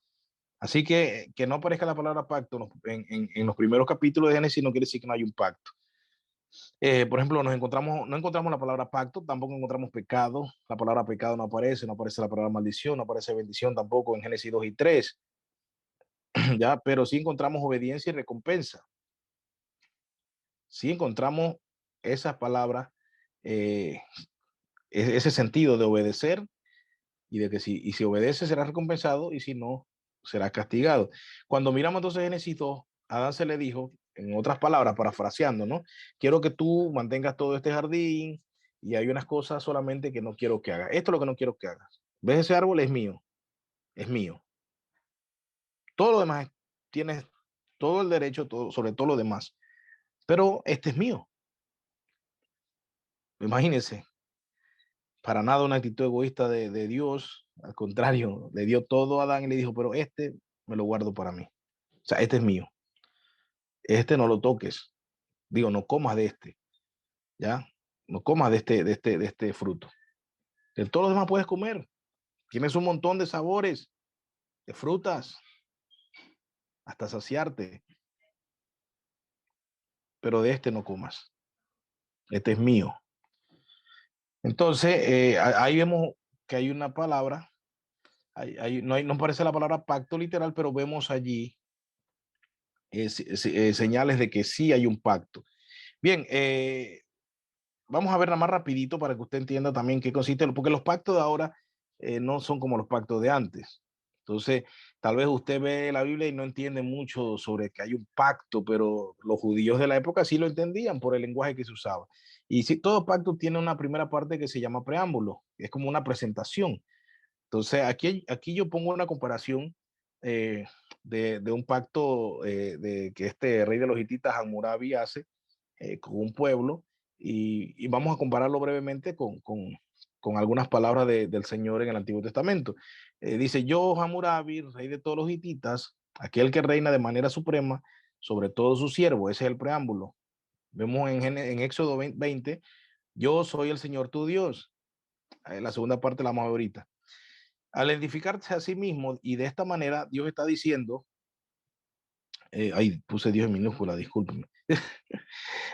Así que no aparezca la palabra pacto en los primeros capítulos de Génesis no quiere decir que no hay un pacto. Por ejemplo, no encontramos la palabra pacto, tampoco encontramos pecado. La palabra pecado no aparece la palabra maldición, no aparece bendición tampoco en Génesis 2 y 3, ¿ya? Pero sí encontramos obediencia y recompensa. Sí encontramos esas palabras, eh, ese sentido de obedecer y de que si obedece será recompensado y si no, será castigado. Cuando miramos entonces Génesis 2, Adán se le dijo, en otras palabras, parafraseando, ¿no? Quiero que tú mantengas todo este jardín y hay unas cosas solamente que no quiero que hagas. Esto es lo que no quiero que hagas. ¿Ves ese árbol? Es mío, es mío. Todo lo demás, tienes todo el derecho todo, sobre todo lo demás, pero este es mío. Imagínense, para nada una actitud egoísta de Dios, al contrario, le dio todo a Adán y le dijo, pero este me lo guardo para mí. O sea, este es mío, este no lo toques, digo, no comas de este, ¿ya? No comas de este fruto. De todos los demás puedes comer, tienes un montón de sabores, de frutas, hasta saciarte, pero de este no comas, este es mío. Entonces, ahí vemos que hay una palabra, no aparece la palabra pacto literal, pero vemos allí señales de que sí hay un pacto. Bien, vamos a verla más rapidito para que usted entienda también qué consiste, porque los pactos de ahora no son como los pactos de antes. Entonces, tal vez usted ve la Biblia y no entiende mucho sobre que hay un pacto, pero los judíos de la época sí lo entendían por el lenguaje que se usaba. Y sí, todo pacto tiene una primera parte que se llama preámbulo, es como una presentación. Entonces, aquí yo pongo una comparación eh, de un pacto de que este rey de los hititas, Hammurabi, hace con un pueblo y vamos a compararlo brevemente con algunas palabras del Señor en el Antiguo Testamento. Dice, yo, Hammurabi, rey de todos los hititas, aquel que reina de manera suprema sobre todo su siervo, ese es el preámbulo. Vemos en Éxodo 20, yo soy el Señor tu Dios. La segunda parte la vamos a ver ahorita. Al identificarse a sí mismo y de esta manera, Dios está diciendo, ahí puse Dios en minúscula, discúlpenme.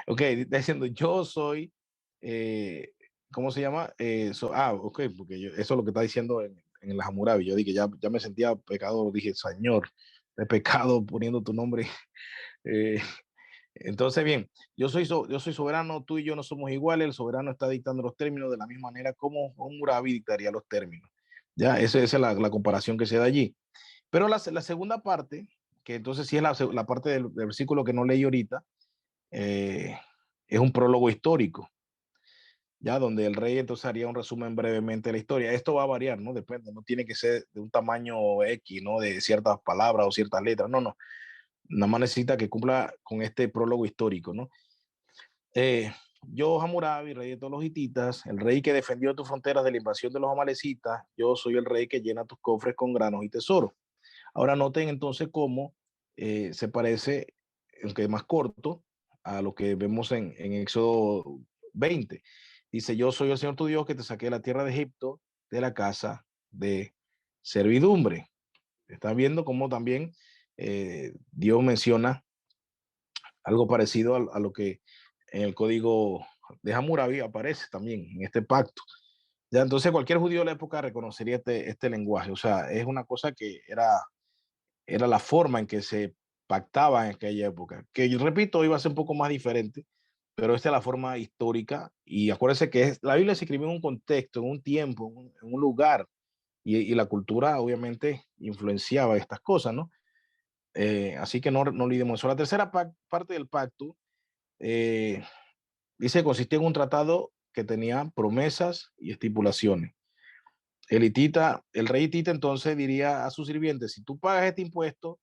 Ok, está diciendo, yo soy, eh, ¿cómo se llama? Ok, porque eso es lo que está diciendo en el Hammurabi. Yo dije, ya me sentía pecador, dije, Señor, de pecado poniendo tu nombre. Eh, entonces, bien, yo soy soberano, tú y yo no somos iguales, el soberano está dictando los términos de la misma manera como Hammurabi dictaría los términos. Ya, esa es la comparación que se da allí. Pero la segunda parte, que entonces sí es la parte del versículo que no leí ahorita, eh, es un prólogo histórico, ya donde el rey entonces haría un resumen brevemente de la historia. Esto va a variar, ¿no? Depende, no tiene que ser de un tamaño X, ¿no? De ciertas palabras o ciertas letras, no, no. Nada más necesita que cumpla con este prólogo histórico, ¿no? Yo, Hammurabi, rey de todos los hititas, el rey que defendió tus fronteras de la invasión de los amalecitas, yo soy el rey que llena tus cofres con granos y tesoros. Ahora noten entonces cómo se parece, aunque más corto, a lo que vemos en Éxodo 20. Dice, yo soy el Señor tu Dios que te saqué de la tierra de Egipto, de la casa de servidumbre. Están viendo cómo también Dios menciona algo parecido a lo que en el código de Hammurabi aparece también en este pacto. Ya entonces cualquier judío de la época reconocería este lenguaje. O sea, es una cosa que era la forma en que se pactaba en aquella época, que yo repito, iba a ser un poco más diferente, pero esta es la forma histórica y acuérdense que la Biblia se escribió en un contexto, en un tiempo, en un lugar y la cultura obviamente influenciaba estas cosas, ¿no? Así que no olvidemos eso. La tercera parte del pacto eh, dice que consistía en un tratado que tenía promesas y estipulaciones. El rey hitita entonces diría a sus sirvientes, si tú pagas este impuesto,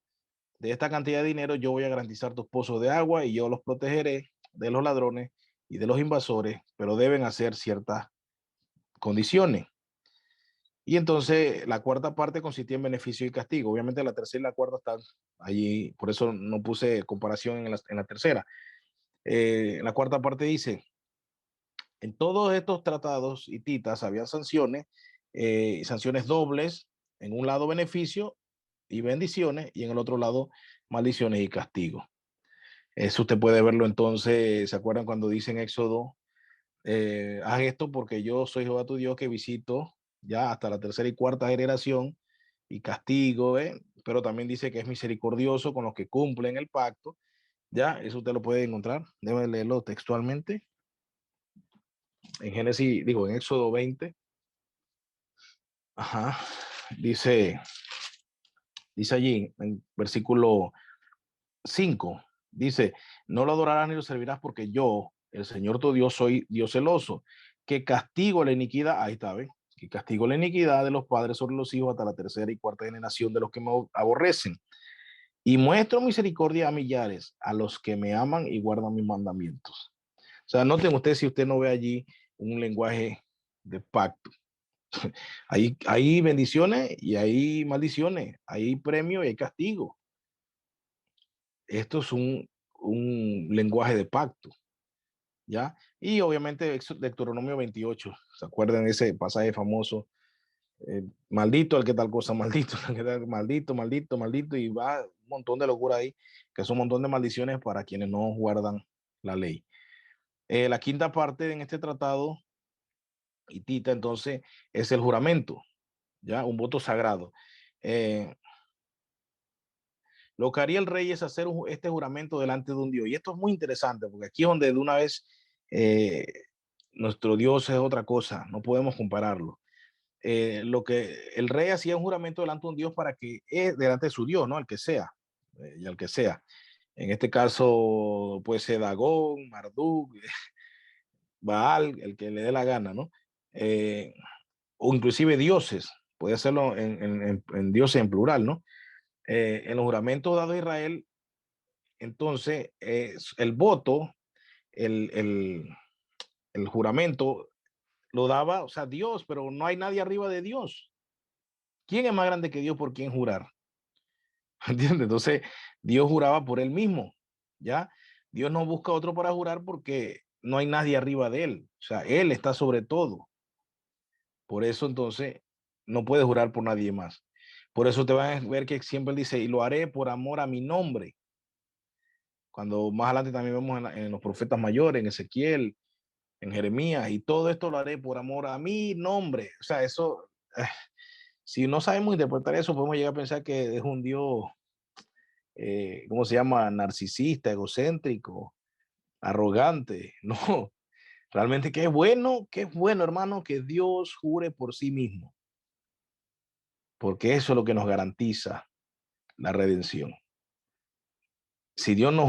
de esta cantidad de dinero yo voy a garantizar tus pozos de agua y yo los protegeré de los ladrones y de los invasores, pero deben hacer ciertas condiciones. Y entonces la cuarta parte consistía en beneficio y castigo. Obviamente la tercera y la cuarta están allí, por eso no puse comparación en la tercera. La cuarta parte dice, en todos estos tratados hititas había sanciones dobles, en un lado beneficio y bendiciones y en el otro lado maldiciones y castigo. Eso usted puede verlo entonces, ¿se acuerdan cuando dice en Éxodo, haz esto porque yo soy Jehová tu Dios que visito ya hasta la tercera y cuarta generación y castigo, pero también dice que es misericordioso con los que cumplen el pacto, ya, eso usted lo puede encontrar, debe leerlo textualmente en Génesis, digo, en Éxodo 20, ajá, dice, dice allí en versículo 5 dice, no lo adorarás ni lo servirás porque yo, el Señor tu Dios, soy Dios celoso, que castigo la iniquidad, ahí está, ¿ves? Que castigo la iniquidad de los padres sobre los hijos hasta la tercera y cuarta generación de los que me aborrecen. Y muestro misericordia a millares, a los que me aman y guardan mis mandamientos. O sea, noten ustedes si usted no ve allí un lenguaje de pacto. Hay bendiciones y hay maldiciones, hay premio y hay castigo. Esto es un lenguaje de pacto, ¿ya? Y obviamente Deuteronomio 28, ¿se acuerdan de ese pasaje famoso? Maldito el que tal cosa, maldito, el que tal, maldito, maldito, maldito, y va un montón de locura ahí, que son un montón de maldiciones para quienes no guardan la ley. La quinta parte en este tratado, hitita, entonces, es el juramento, ¿ya? Un voto sagrado. Eh, Lo que haría el rey es hacer este juramento delante de un Dios. Y esto es muy interesante, porque aquí es donde de una vez eh, nuestro Dios es otra cosa, no podemos compararlo. Lo que el rey hacía un juramento delante de un Dios para que delante de su Dios, ¿no? El que sea, y al que sea. En este caso puede ser Dagón, Marduk, Baal, el que le dé la gana, ¿no? Eh, o inclusive dioses, puede hacerlo en dioses en plural, ¿no? En los juramentos dados a Israel, entonces el voto, el, el, el juramento lo daba, o sea, Dios, pero no hay nadie arriba de Dios. ¿Quién es más grande que Dios por quien jurar? ¿Entiendes? Entonces, Dios juraba por él mismo, ¿ya? Dios no busca otro para jurar porque no hay nadie arriba de él. O sea, él está sobre todo. Por eso, entonces, no puede jurar por nadie más. Por eso te van a ver que siempre él dice, y lo haré por amor a mi nombre. Cuando más adelante también vemos en los profetas mayores, en Ezequiel, en Jeremías, y todo esto lo haré por amor a mi nombre. O sea, eso, si no sabemos interpretar eso, podemos llegar a pensar que es un Dios, ¿cómo se llama? Narcisista, egocéntrico, arrogante. No, realmente qué bueno, hermano, que Dios jure por sí mismo, porque eso es lo que nos garantiza la redención. Si Dios no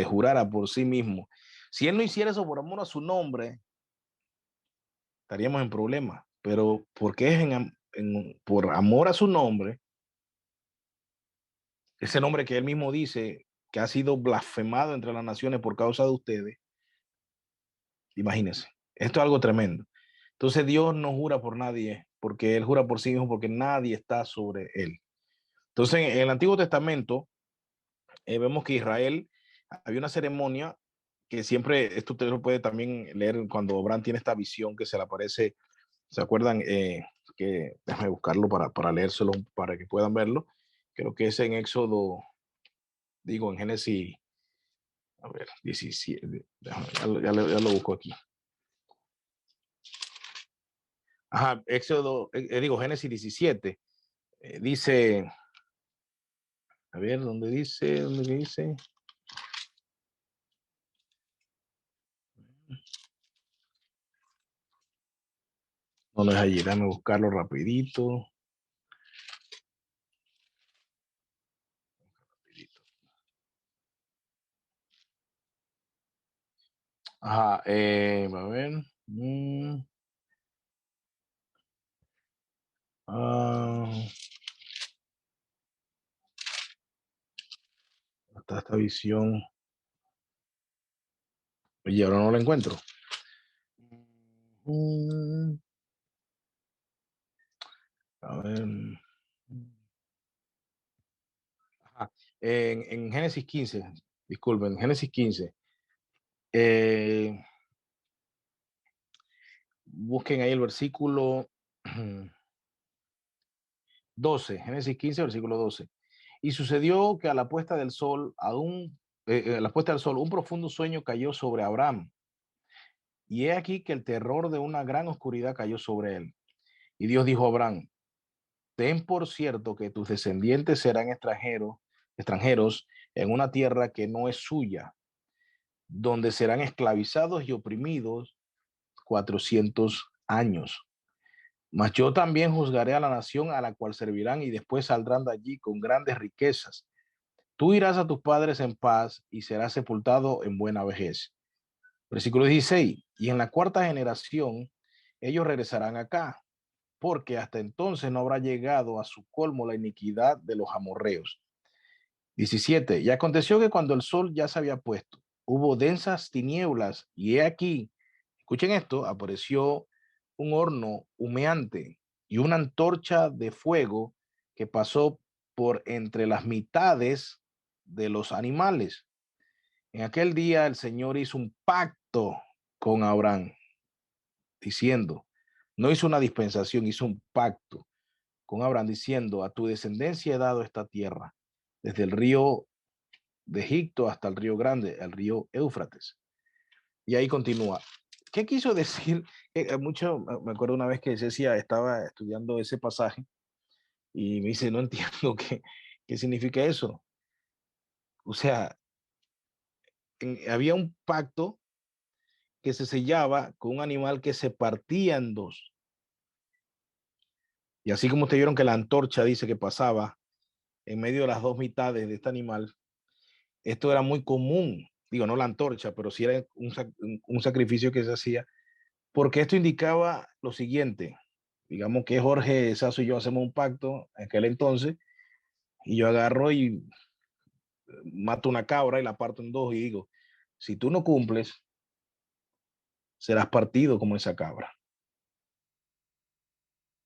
jurara por sí mismo, si Él no hiciera eso por amor a su nombre, estaríamos en problemas. Pero porque es por amor a su nombre, ese nombre que Él mismo dice que ha sido blasfemado entre las naciones por causa de ustedes, imagínense, esto es algo tremendo. Entonces Dios no jura por nadie, porque Él jura por sí mismo, porque nadie está sobre Él. Entonces en el Antiguo Testamento vemos que Israel había una ceremonia que siempre, esto usted lo puede también leer cuando Abraham tiene esta visión que se le aparece, ¿se acuerdan? Déjame buscarlo para leérselo, para que puedan verlo. Creo que es en Éxodo, digo, en Génesis, a ver, 17, ya lo busco aquí. Ajá, Éxodo, digo, Génesis 17, dice, a ver, ¿dónde dice? ¿Dónde dice? No, no es allí, déjame buscarlo rapidito. Ajá, a ver. Ah, está esta visión. Oye, ahora no la encuentro. Mm, a ver. Ajá, en Génesis 15, disculpen, Génesis 15. eh, Busquen ahí el versículo 12, Génesis 15, versículo 12. Y sucedió que a la puesta del sol, a la puesta del sol, un profundo sueño cayó sobre Abraham. Y he aquí que el terror de una gran oscuridad cayó sobre él. Y Dios dijo a Abraham, ten por cierto que tus descendientes serán extranjeros en una tierra que no es suya, donde serán esclavizados y oprimidos 400 años. Mas yo también juzgaré a la nación a la cual servirán y después saldrán de allí con grandes riquezas. Tú irás a tus padres en paz y serás sepultado en buena vejez. Versículo 16. Y en la cuarta generación ellos regresarán acá, porque hasta entonces no habrá llegado a su colmo la iniquidad de los amorreos. 17. Y aconteció que cuando el sol ya se había puesto, hubo densas tinieblas, y he aquí, escuchen esto, apareció un horno humeante y una antorcha de fuego que pasó por entre las mitades de los animales. En aquel día el Señor hizo un pacto con Abraham, diciendo, no hizo una dispensación, hizo un pacto con Abraham, diciendo, a tu descendencia he dado esta tierra, desde el río de Egipto hasta el río Grande, el río Éufrates. Y ahí continúa. ¿Qué quiso decir? Mucho, me acuerdo una vez que Cecia estaba estudiando ese pasaje y me dice, no entiendo qué significa eso. O sea, había un pacto que se sellaba con un animal que se partía en dos. Y así como ustedes vieron que la antorcha dice que pasaba en medio de las dos mitades de este animal, esto era muy común. Digo, no la antorcha, pero sí era un sacrificio que se hacía, porque esto indicaba lo siguiente. Digamos que Jorge Sasso y yo hacemos un pacto en aquel entonces, y yo agarro y mato una cabra y la parto en dos y digo, si tú no cumples, serás partido como esa cabra.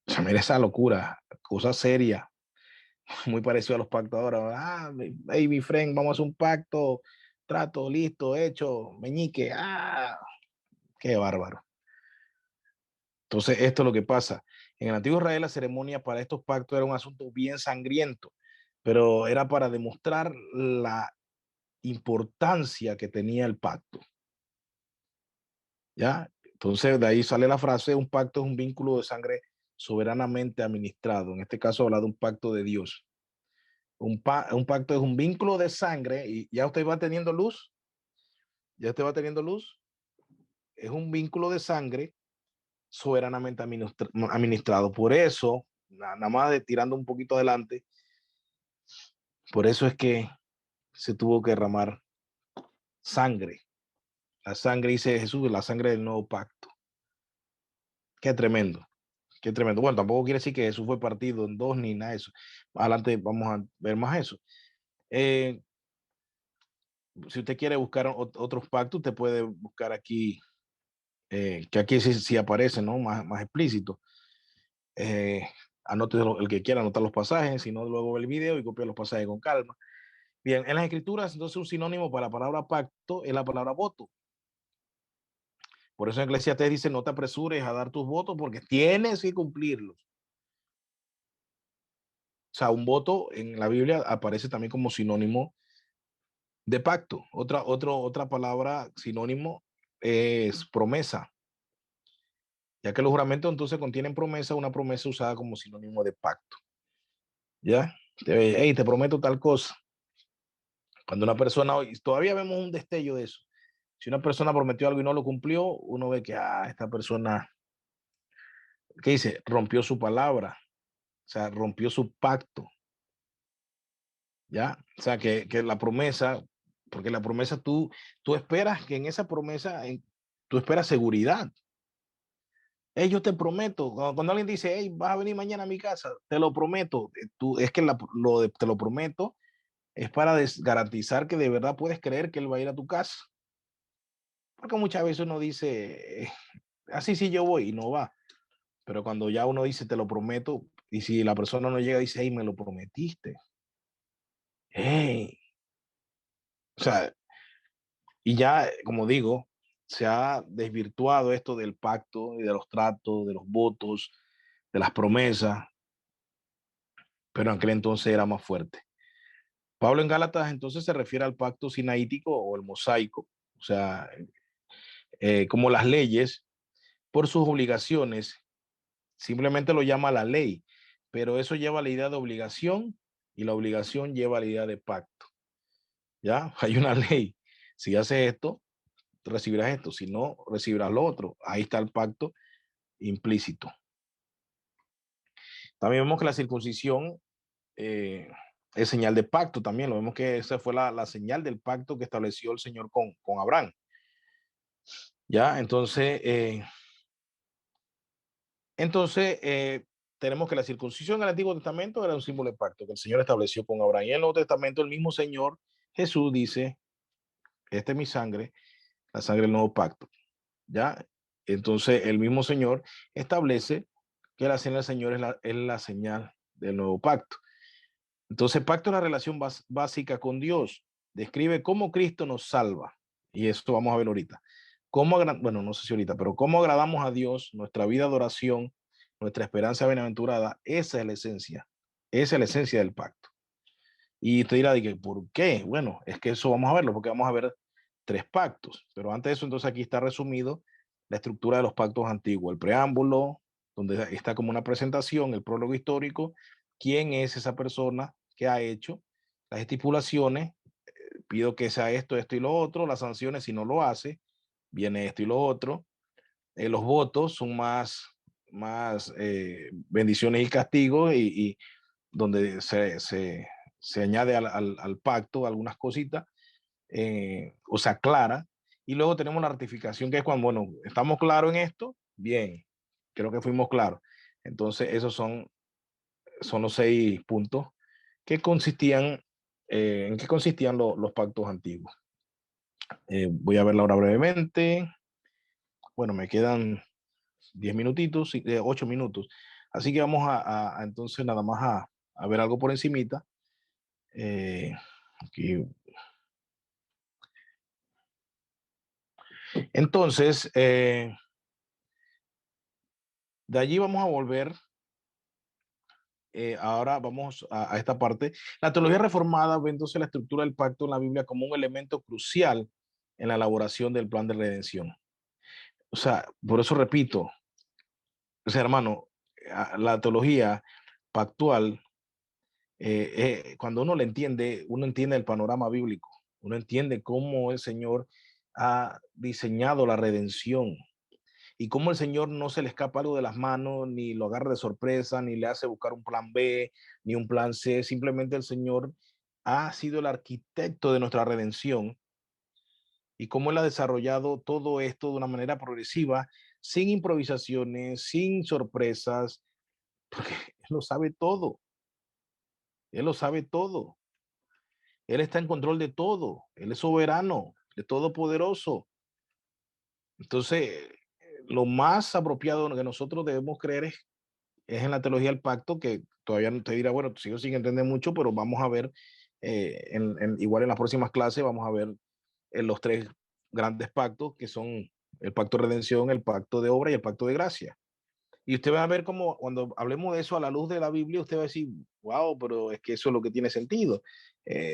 O sea, mira esa locura, cosa seria, muy parecido a los pactos ahora. Hey, mi friend, vamos a hacer un pacto, trato, listo, hecho, meñique. Qué bárbaro. Entonces, esto es lo que pasa. En el antiguo Israel, la ceremonia para estos pactos era un asunto bien sangriento, pero era para demostrar la importancia que tenía el pacto. ¿Ya? Entonces, de ahí sale la frase, un pacto es un vínculo de sangre soberanamente administrado. En este caso, habla de un pacto de Dios. Un pacto es un vínculo de sangre y ya usted va teniendo luz, ya usted va teniendo luz. Es un vínculo de sangre soberanamente administrado. Por eso, nada más de tirando un poquito adelante, por eso es que se tuvo que derramar sangre. La sangre, dice Jesús, la sangre del nuevo pacto. Qué tremendo, qué tremendo. Bueno, tampoco quiere decir que Jesús fue partido en dos ni nada de eso. Más adelante vamos a ver más eso. Si usted quiere buscar otros pactos, usted puede buscar aquí, que aquí sí aparece, ¿no? Más explícito. Anote el que quiera anotar los pasajes, si no, luego ve el video y copia los pasajes con calma. Bien, en las escrituras, entonces, un sinónimo para la palabra pacto es la palabra voto. Por eso en Eclesiastés dice, no te apresures a dar tus votos porque tienes que cumplirlos. O sea, un voto en la Biblia aparece también como sinónimo de pacto. Otra palabra sinónimo es promesa, ya que los juramentos entonces contienen promesa, una promesa usada como sinónimo de pacto. ¿Ya? Hey, te prometo tal cosa. Cuando una persona, todavía vemos un destello de eso. Si una persona prometió algo y no lo cumplió, uno ve que, esta persona, ¿qué dice? Rompió su palabra, o sea, rompió su pacto, ¿ya? O sea, que la promesa, porque la promesa tú esperas que en esa promesa, tú esperas seguridad. Hey, yo te prometo, cuando alguien dice, hey, vas a venir mañana a mi casa, te lo prometo, es que te lo prometo es para garantizar que de verdad puedes creer que él va a ir a tu casa. Porque muchas veces uno dice, así sí yo voy y no va. Pero cuando ya uno dice, te lo prometo, y si la persona no llega, dice, hey, me lo prometiste. Hey. O sea, y ya, como digo, se ha desvirtuado esto del pacto y de los tratos, de los votos, de las promesas, pero en aquel entonces era más fuerte. Pablo en Gálatas entonces se refiere al pacto sinaítico o el mosaico, o sea, como las leyes, por sus obligaciones, simplemente lo llama la ley, pero eso lleva la idea de obligación y la obligación lleva la idea de pacto. ¿Ya? Hay una ley. Si haces esto, recibirás esto. Si no, recibirás lo otro. Ahí está el pacto implícito. También vemos que la circuncisión es señal de pacto también. Lo vemos que esa fue la señal del pacto que estableció el Señor con Abraham. ¿Ya? Entonces, tenemos que la circuncisión en el Antiguo Testamento era un símbolo de pacto que el Señor estableció con Abraham. Y en el Nuevo Testamento el mismo Señor Jesús dice, esta es mi sangre, la sangre del nuevo pacto. ¿Ya? Entonces el mismo Señor establece que la señal del Señor es la señal del nuevo pacto. Entonces, pacto es la relación básica con Dios. Describe cómo Cristo nos salva. Y esto vamos a ver ahorita. Bueno, no sé si ahorita, pero cómo agradamos a Dios, nuestra vida de oración, nuestra esperanza bienaventurada, esa es la esencia. Esa es la esencia del pacto. Y te dirá, ¿por qué? Bueno, es que eso vamos a verlo, porque vamos a ver tres pactos. Pero antes de eso, entonces aquí está resumido la estructura de los pactos antiguos. El preámbulo, donde está como una presentación, el prólogo histórico, quién es esa persona que ha hecho las estipulaciones, pido que sea esto, esto y lo otro, las sanciones si no lo hace, viene esto y lo otro. Los votos son más bendiciones y castigos y donde se añade al pacto algunas cositas, o sea, clara. Y luego tenemos la ratificación, que es cuando, bueno, estamos claros en esto, bien, creo que fuimos claros. Entonces, esos son los 6 puntos que consistían, en qué consistían los pactos antiguos. Voy a verla ahora brevemente. bueno, me quedan 10 minutitos, 8 minutos. Así que vamos entonces nada más a ver algo por encimita. Eh, aquí. Entonces, de allí vamos a volver. Ahora vamos a esta parte. La teología reformada ve entonces la estructura del pacto en la Biblia como un elemento crucial en la elaboración del plan de redención. O sea, por eso repito, o sea, hermano, la teología pactual, cuando uno le entiende, uno entiende el panorama bíblico, uno entiende cómo el Señor ha diseñado la redención y cómo el Señor no se le escapa algo de las manos, ni lo agarra de sorpresa, ni le hace buscar un plan B, ni un plan C. Simplemente el Señor ha sido el arquitecto de nuestra redención y cómo Él ha desarrollado todo esto de una manera progresiva, sin improvisaciones, sin sorpresas, porque Él lo sabe todo. Él lo sabe todo. Él está en control de todo. Él es soberano, de todopoderoso. Entonces, lo más apropiado que nosotros debemos creer es en la teología del pacto, que todavía no te dirá, bueno, sigo sin entender mucho, pero vamos a ver, igual en las próximas clases, vamos a ver en los tres grandes pactos, que son el pacto de redención, el pacto de obra y el pacto de gracia. Y usted va a ver cómo cuando hablemos de eso a la luz de la Biblia, usted va a decir, wow, pero es que eso es lo que tiene sentido.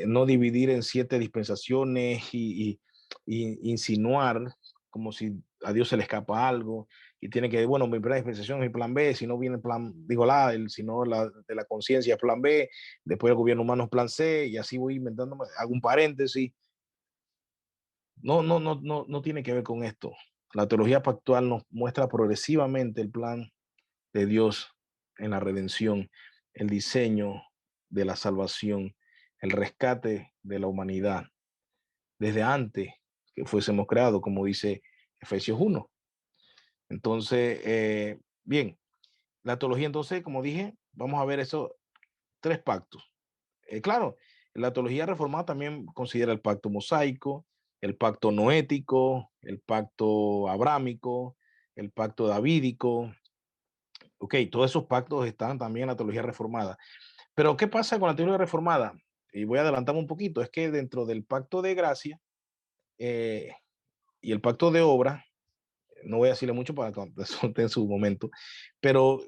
No dividir en 7 dispensaciones y insinuar como si a Dios se le escapa algo y tiene que, bueno, mi primera dispensación es mi plan B, si no viene el plan, digo si no la de la conciencia es plan B, después el gobierno humano es plan C y así voy inventando algún paréntesis. No tiene que ver con esto. La teología pactual nos muestra progresivamente el plan de Dios en la redención, el diseño de la salvación, el rescate de la humanidad, desde antes que fuésemos creados, como dice Efesios 1. Entonces, bien, la teología entonces, como dije, vamos a ver esos 3 pactos. Claro, la teología reformada también considera el pacto mosaico, el pacto noético, el pacto abrámico, el pacto davídico. Ok, todos esos pactos están también en la teología reformada. Pero ¿qué pasa con la teología reformada? Y voy a adelantarme un poquito, es que dentro del pacto de gracia eh, y el pacto de obra, no voy a decirle mucho para que esté en su momento, pero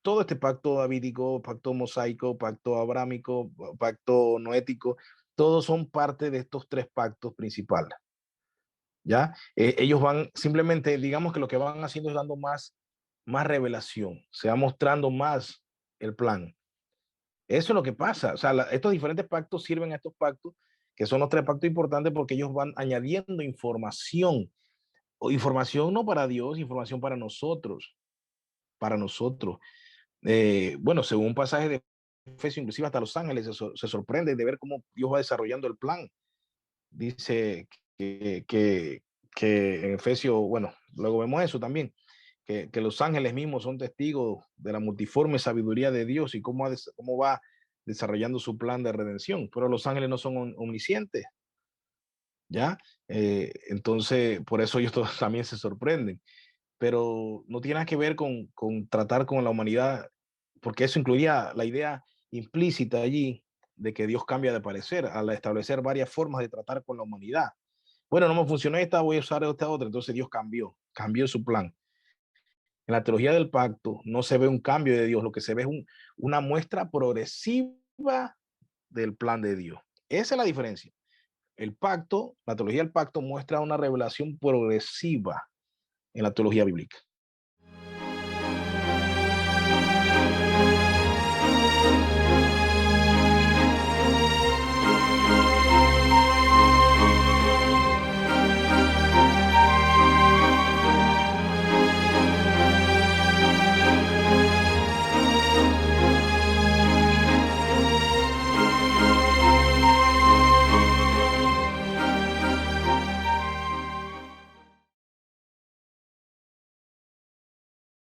todo este pacto davídico, pacto mosaico, pacto abrámico, pacto noético, todos son parte de estos 3 pactos principales. ¿Ya? Ellos van, simplemente, digamos que lo que van haciendo es dando más revelación, se va mostrando más el plan. Eso es lo que pasa. O sea, estos diferentes pactos sirven a estos pactos, que son los 3 pactos importantes, porque ellos van añadiendo información, o información no para Dios, información para nosotros, para nosotros. Bueno, según un pasaje de Efesios, inclusive hasta los ángeles se sorprenden de ver cómo Dios va desarrollando el plan. Dice que en Efesios, bueno, luego vemos eso también, que los ángeles mismos son testigos de la multiforme sabiduría de Dios y cómo va desarrollando su plan de redención. Pero los ángeles no son omniscientes, ¿ya? Entonces, por eso ellos todos también se sorprenden. Pero no tiene nada que ver con tratar con la humanidad, porque eso incluía la idea implícita allí de que Dios cambia de parecer al establecer varias formas de tratar con la humanidad. Bueno, no me funcionó esta, voy a usar esta otra. Entonces Dios cambió su plan. En la teología del pacto no se ve un cambio de Dios, lo que se ve es una muestra progresiva del plan de Dios. Esa es la diferencia. El pacto, la teología del pacto muestra una revelación progresiva en la teología bíblica.